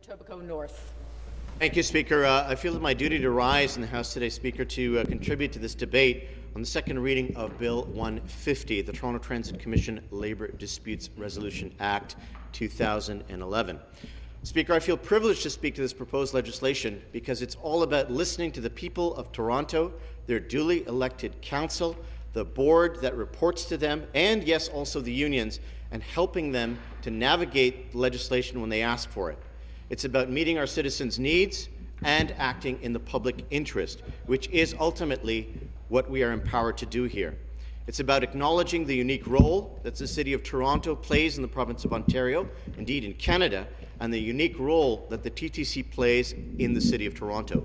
Etobicoke North. Thank you, Speaker. I feel it my duty to rise in the House today, Speaker, to contribute to this debate on the second reading of Bill 150, the Toronto Transit Commission Labour Disputes Resolution Act 2011. Speaker, I feel privileged to speak to this proposed legislation because it's all about listening to the people of Toronto, their duly elected council, the board that reports to them, and yes, also the unions, and helping them to navigate legislation when they ask for it. It's about meeting our citizens' needs and acting in the public interest, which is ultimately what we are empowered to do here. It's about acknowledging the unique role that the City of Toronto plays in the province of Ontario, indeed in Canada, and the unique role that the TTC plays in the City of Toronto.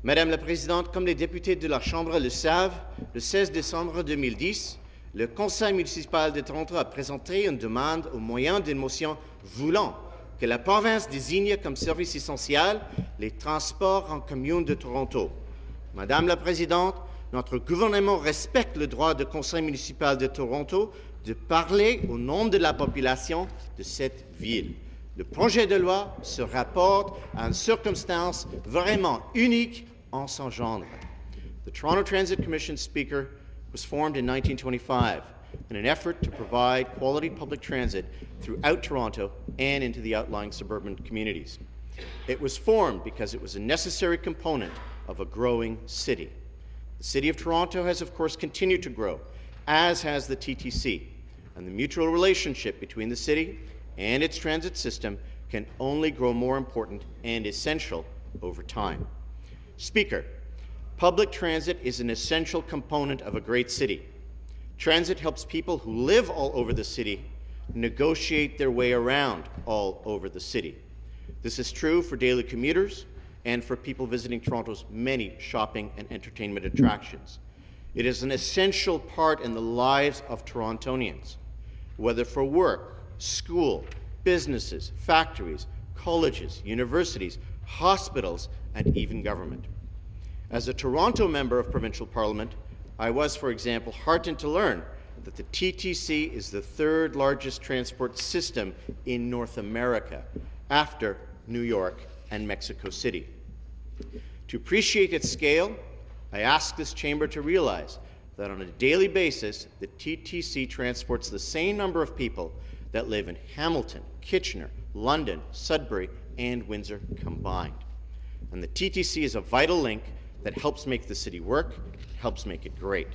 Madame la Présidente, comme les députés de la Chambre le savent, le 16 décembre 2010, le Conseil municipal de Toronto a présenté une demande au moyen d'une motion voulant que la province désigne comme service essentiel les transports en commun de Toronto. Madame la Présidente, notre gouvernement respecte le droit du Conseil municipal de Toronto de parler au nom de la population de cette ville. Le projet de loi se rapporte à une circonstance vraiment unique en son genre. The Toronto Transit Commission, Speaker, was formed in 1925 in an effort to provide quality public transit throughout Toronto and into the outlying suburban communities. It was formed because it was a necessary component of a growing city. The City of Toronto has, of course, continued to grow, as has the TTC, and the mutual relationship between the city and its transit system can only grow more important and essential over time. Speaker, public transit is an essential component of a great city. Transit helps people who live all over the city negotiate their way around all over the city. This is true for daily commuters and for people visiting Toronto's many shopping and entertainment attractions. It is an essential part in the lives of Torontonians, whether for work, school, businesses, factories, colleges, universities, hospitals, and even government. As a Toronto member of Provincial Parliament, I was, for example, heartened to learn that the TTC is the third largest transport system in North America, after New York and Mexico City. To appreciate its scale, I ask this chamber to realize that on a daily basis, the TTC transports the same number of people that live in Hamilton, Kitchener, London, Sudbury, and Windsor combined. And the TTC is a vital link that helps make the city work, helps make it great.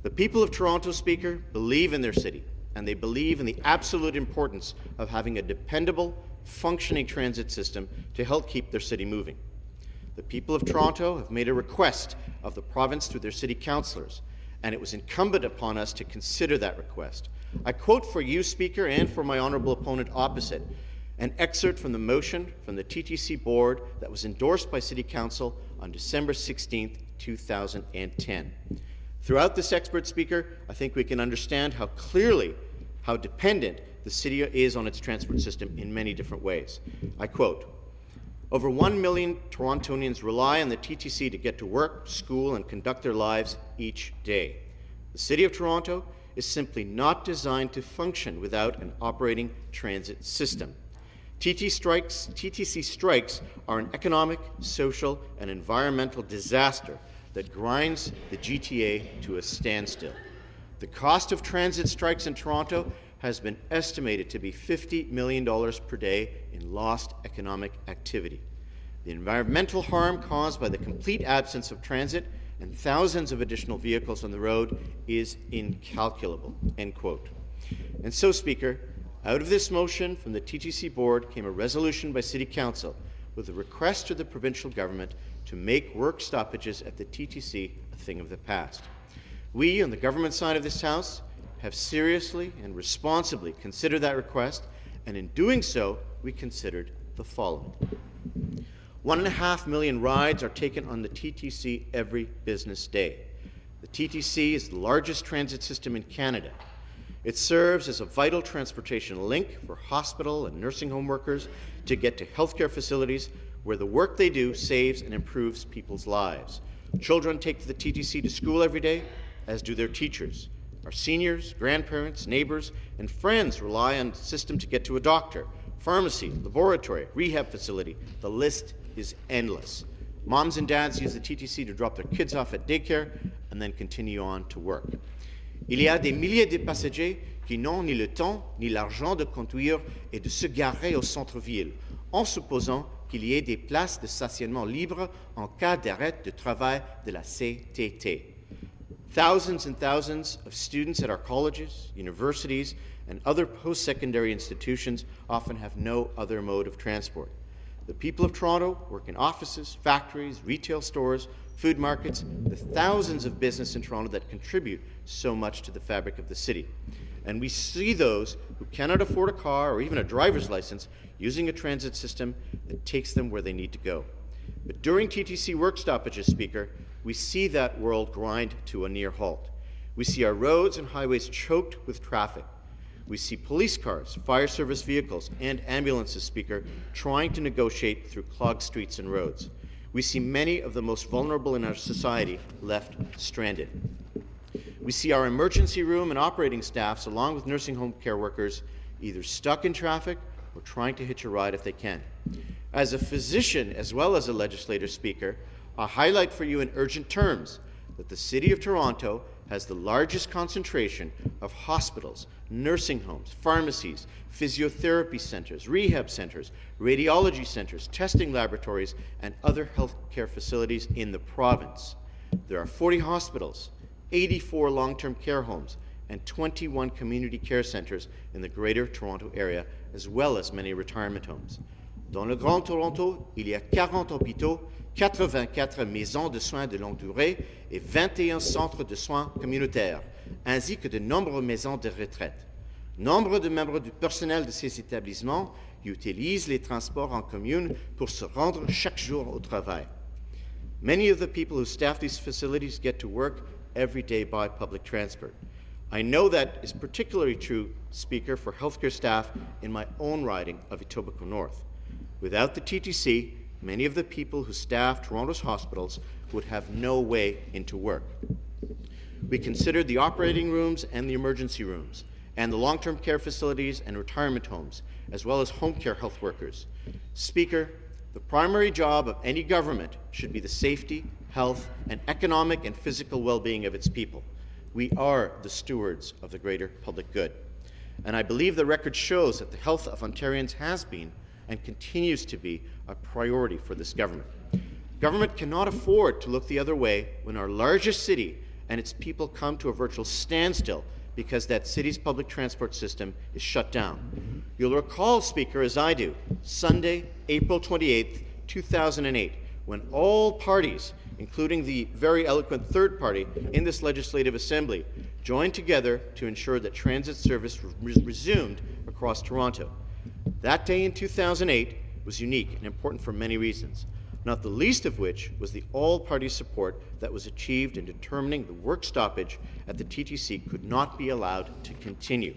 The people of Toronto, Speaker, believe in their city, and they believe in the absolute importance of having a dependable, functioning transit system to help keep their city moving. The people of Toronto have made a request of the province through their city councillors, and it was incumbent upon us to consider that request. I quote for you, Speaker, and for my honourable opponent opposite, an excerpt from the motion from the TTC board that was endorsed by City Council on December 16, 2010. Throughout this expert, Speaker, I think we can understand how clearly how dependent the city is on its transport system in many different ways. I quote, "Over 1 million Torontonians rely on the TTC to get to work, school, and conduct their lives each day. The City of Toronto is simply not designed to function without an operating transit system. TTC strikes are an economic, social, and environmental disaster that grinds the GTA to a standstill. The cost of transit strikes in Toronto has been estimated to be $50 million per day in lost economic activity. The environmental harm caused by the complete absence of transit and thousands of additional vehicles on the road is incalculable." End quote. And so, Speaker, out of this motion from the TTC board came a resolution by City Council with a request to the provincial government to make work stoppages at the TTC a thing of the past. We, on the government side of this House, have seriously and responsibly considered that request, and in doing so, we considered the following. 1.5 million rides are taken on the TTC every business day. The TTC is the largest transit system in Canada. It serves as a vital transportation link for hospital and nursing home workers to get to healthcare facilities where the work they do saves and improves people's lives. Children take the TTC to school every day, as do their teachers. Our seniors, grandparents, neighbours, and friends rely on the system to get to a doctor, pharmacy, laboratory, rehab facility. The list is endless. Moms and dads use the TTC to drop their kids off at daycare and then continue on to work. Il y a des milliers de passagers qui n'ont ni le temps ni l'argent de conduire et de se garer au centre-ville, en supposant qu'il y ait des places de stationnement libres en cas d'arrêt de travail de la CTT. Thousands and thousands of students at our colleges, universities, and other post-secondary institutions often have no other mode of transport. The people of Toronto work in offices, factories, retail stores, food markets, the thousands of businesses in Toronto that contribute so much to the fabric of the city. And we see those who cannot afford a car or even a driver's license using a transit system that takes them where they need to go. But during TTC work stoppages, Speaker, we see that world grind to a near halt. We see our roads and highways choked with traffic. We see police cars, fire service vehicles, and ambulances, Speaker, trying to negotiate through clogged streets and roads. We see many of the most vulnerable in our society left stranded. We see our emergency room and operating staffs, along with nursing home care workers, either stuck in traffic or trying to hitch a ride if they can. As a physician, as well as a legislator, Speaker, I highlight for you in urgent terms that the City of Toronto has the largest concentration of hospitals, nursing homes, pharmacies, physiotherapy centres, rehab centres, radiology centres, testing laboratories, and other healthcare facilities in the province. There are 40 hospitals, 84 long-term care homes, and 21 community care centres in the Greater Toronto Area, as well as many retirement homes. Dans le Grand Toronto, il y a 40 hôpitaux, 84 maisons de soins de longue durée et 21 centres de soins communautaires, ainsi que de nombreuses maisons de retraite. Nombre de membres du personnel de ces établissements utilisent les transports en commun pour se rendre chaque jour au travail. Many of the people who staff these facilities get to work every day by public transport. I know that is particularly true, Speaker, for healthcare staff in my own riding of Etobicoke North. Without the TTC, many of the people who staff Toronto's hospitals would have no way into work. We considered the operating rooms and the emergency rooms, and the long-term care facilities and retirement homes, as well as home care health workers. Speaker, the primary job of any government should be the safety, health, and economic and physical well-being of its people. We are the stewards of the greater public good. And I believe the record shows that the health of Ontarians has been and continues to be a priority for this government. Government cannot afford to look the other way when our largest city and its people come to a virtual standstill because that city's public transport system is shut down. You'll recall, Speaker, as I do, Sunday, April 28, 2008, when all parties, including the very eloquent third party in this legislative assembly, joined together to ensure that transit service resumed across Toronto. That day in 2008 was unique and important for many reasons, not the least of which was the all-party support that was achieved in determining the work stoppage at the TTC could not be allowed to continue.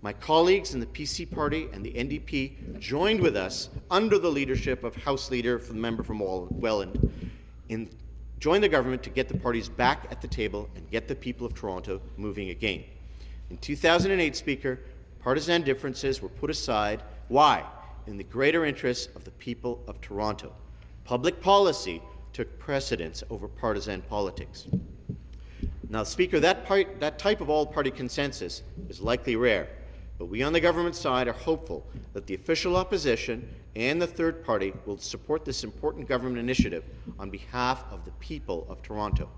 My colleagues in the PC Party and the NDP joined with us under the leadership of House Leader, the member from Welland, joined the government to get the parties back at the table and get the people of Toronto moving again. In 2008, Speaker, partisan differences were put aside. Why? In the greater interests of the people of Toronto. Public policy took precedence over partisan politics. Now, Speaker, that type of all-party consensus is likely rare, but we on the government side are hopeful that the official opposition and the third party will support this important government initiative on behalf of the people of Toronto.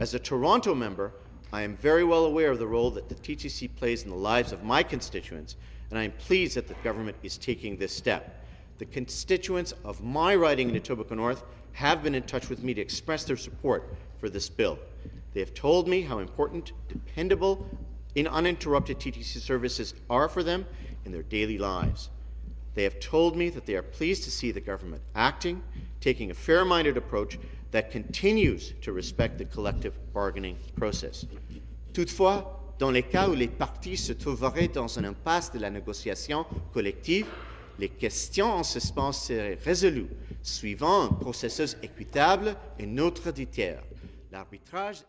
As a Toronto member, I am very well aware of the role that the TTC plays in the lives of my constituents, and I am pleased that the government is taking this step. The constituents of my riding in Etobicoke North have been in touch with me to express their support for this bill. They have told me how important, dependable, and uninterrupted TTC services are for them in their daily lives. They have told me that they are pleased to see the government acting, taking a fair-minded approach that continues to respect the collective bargaining process. Toutefois, dans les cas où les parties se trouveraient dans une impasse de la négociation collective, les questions en suspens seraient résolues, suivant un processus équitable et neutre. L'arbitrage